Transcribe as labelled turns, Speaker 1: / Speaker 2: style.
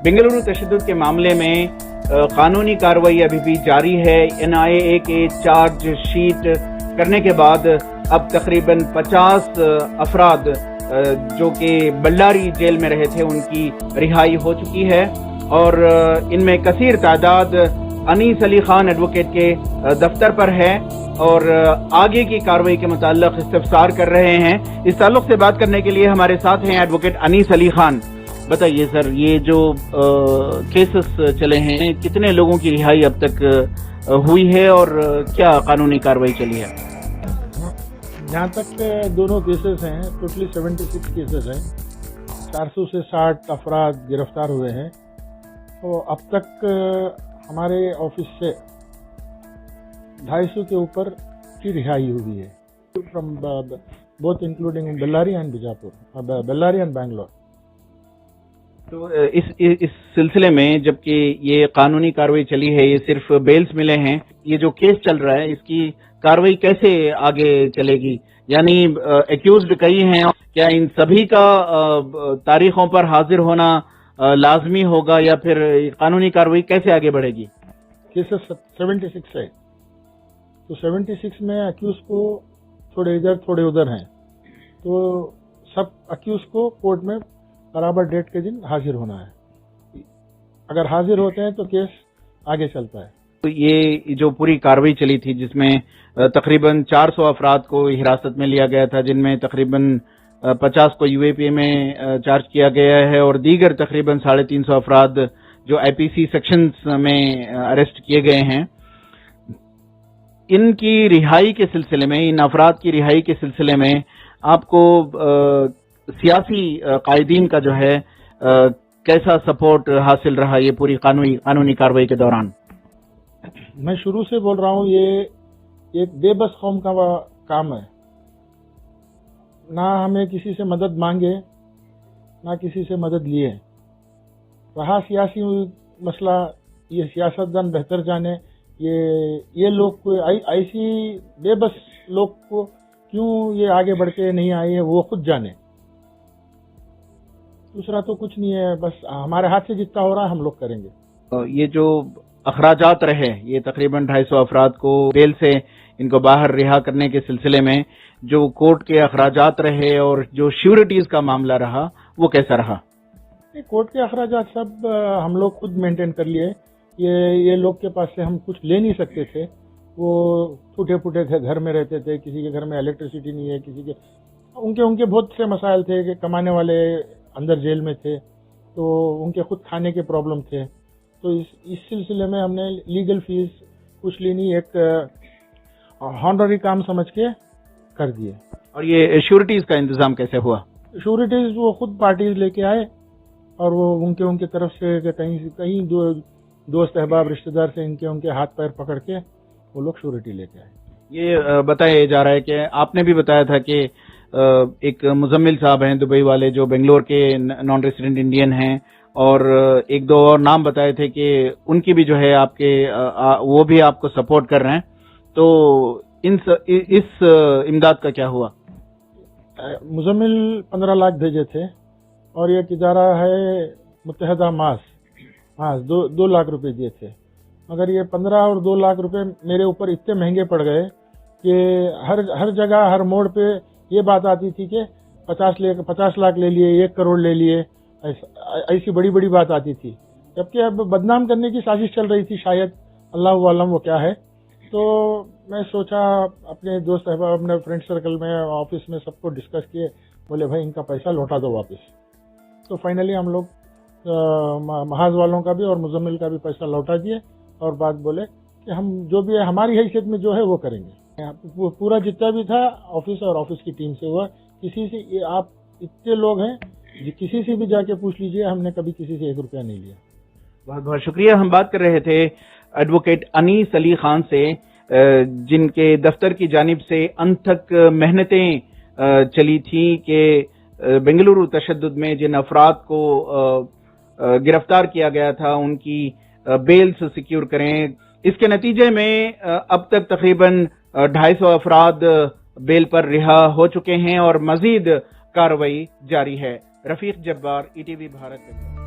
Speaker 1: बेंगलुरु तशद्दुद के मामले में कानूनी कार्रवाई अभी भी जारी है। NIA के चार्ज शीट करने के बाद अब तकरीबन 50 अफराद जो कि बल्लारी जेल में रहे थे उनकी रिहाई हो चुकी है और इनमें कसीर तादाद अनीस अली खान एडवोकेट के दफ्तर पर है और आगे की कार्रवाई के मुताल्लिक इस्तफसार कर रहे हैं। इस ताल्लुक से बात करने के लिए हमारे साथ हैं एडवोकेट अनीस अली खान। बताइए सर, ये जो केसेस चले हैं, कितने लोगों की रिहाई अब तक हुई है और क्या कानूनी कार्रवाई चली है?
Speaker 2: जहाँ तक दोनों केसेस हैं, टोटली 76 केसेस हैं, 400 से 60 अफराद गिरफ्तार हुए हैं। तो अब तक हमारे ऑफिस से 250 के ऊपर की रिहाई हुई है, from both including Bellary and Bijapur, Bellary and Bangalore.
Speaker 1: तो इस सिलसिले में जबकि ये कानूनी कार्रवाई चली है, ये सिर्फ बेल्स मिले हैं, ये जो केस चल रहा है इसकी कार्रवाई कैसे आगे चलेगी? यानी एक्यूज्ड कई हैं, क्या इन सभी का तारीखों पर हाजिर होना लाजमी होगा या फिर कानूनी कार्रवाई कैसे आगे बढ़ेगी?
Speaker 2: केसेस 76 है, तो 76 में अक्यूज को थोड़े इधर थोड़े उधर हैं, तो सब अक्यूज को कोर्ट में बराबर डेट के दिन हाजिर होना है। अगर हाजिर होते हैं तो केस आगे चलता है।
Speaker 1: तो ये जो पूरी कार्रवाई चली थी जिसमें तकरीबन 400 अफराद को हिरासत में लिया गया था, जिनमें तकरीबन 50 को UAPA में चार्ज किया गया है और दीगर तकरीबन 350 अफराद जो IPC सेक्शंस में अरेस्ट किए गए हैं, इनकी रिहाई के सिलसिले में, इन अफराद की रिहाई के सिलसिले में आपको सियासी कायदीन का जो है कैसा सपोर्ट हासिल रहा ये पूरी कानूनी कार्रवाई के दौरान?
Speaker 2: मैं शुरू से बोल रहा हूँ, ये एक बेबस कौम का काम है। ना हमें किसी से मदद मांगे, ना किसी से मदद लिए। रहा सियासी मसला, ये सियासतदान बेहतर जाने, ये लोग को ऐसी बेबस लोग को क्यों ये आगे बढ़ के नहीं आए हैं, वो खुद जाने। दूसरा तो कुछ नहीं है, बस हमारे हाथ से जितना हो रहा है हम लोग करेंगे।
Speaker 1: ये जो अखराजात रहे, ये तकरीबन 250 अफराद को बेल से इनको बाहर रिहा करने के सिलसिले में जो कोर्ट के अखराजात रहे और जो श्योरिटीज का मामला रहा, वो कैसा रहा?
Speaker 2: कोर्ट के अखराजात सब हम लोग खुद मेंटेन कर लिए। ये लोग के पास से हम कुछ ले नहीं सकते थे। वो टूटे फूटे थे, घर में रहते थे, किसी के घर में इलेक्ट्रिसिटी नहीं है, किसी के उनके बहुत से मसाइल थे कि कमाने वाले अंदर जेल में थे, तो उनके खुद खाने के प्रॉब्लम थे। तो इस सिलसिले में हमने लीगल फीस कुछ ली नहीं, एक हॉनररी काम समझ के कर दिए।
Speaker 1: और ये श्योरिटीज का इंतजाम कैसे हुआ?
Speaker 2: श्योरिटीज वो खुद पार्टीज लेके आए और वो उनके तरफ से कहीं दोस्त अहबाब रिश्तेदार से उनके हाथ पैर पकड़ के वो लोग श्योरिटी लेके आए। ये
Speaker 1: बताया जा रहा है कि आपने भी बताया था कि एक मुजम्मिल साहब हैं दुबई वाले जो बेंगलोर के नॉन रेसिडेंट इंडियन हैं, और एक दो और नाम बताए थे कि उनकी भी जो है आपके वो भी आपको सपोर्ट कर रहे हैं। तो इस इमदाद का क्या हुआ?
Speaker 2: मुजम्मिल 15 लाख भेजे थे और एक इदारा है मुत्तहदा मास 2 लाख रुपए दिए थे। मगर ये 15 और 2 लाख रुपए मेरे ऊपर इतने महंगे पड़ गए कि हर जगह हर मोड़ पे ये बात आती थी कि 50 लाख ले लिए, 1 करोड़ ले लिए, ऐसी बड़ी बड़ी बात आती थी। जबकि अब बदनाम करने की साजिश चल रही थी, शायद अल्लाह आलम वो क्या है। तो मैं सोचा अपने दोस्त अहबाब, अपने फ्रेंड सर्कल में, ऑफिस में सबको डिस्कस किए, बोले भाई इनका पैसा लौटा दो वापस। तो फाइनली हम लोग महाज वालों का भी और मुजम्मिल का भी पैसा लौटा दिए और बात बोले कि हम जो भी है हमारी हैसियत में जो है वो करेंगे। वो पूरा जितना भी था ऑफिस और ऑफिस की टीम से हुआ। किसी से, आप इतने लोग हैं, किसी से भी जाके पूछ लीजिए, हमने कभी किसी से 1 रुपया नहीं लिया।
Speaker 1: बहुत बहुत शुक्रिया। हम बात कर रहे थे एडवोकेट अनीस अली खान से, जिनके दफ्तर की जानिब से अनथक मेहनतें चली थी कि बेंगलुरु तशद्दुद में जिन अफराद को गिरफ्तार किया गया था उनकी बेल्स सिक्योर करें। इसके नतीजे में अब तक तकरीबन 250 अफराद बेल पर रिहा हो चुके हैं और मजीद कार्रवाई जारी है। रफीक जब्बार, ETV भारत।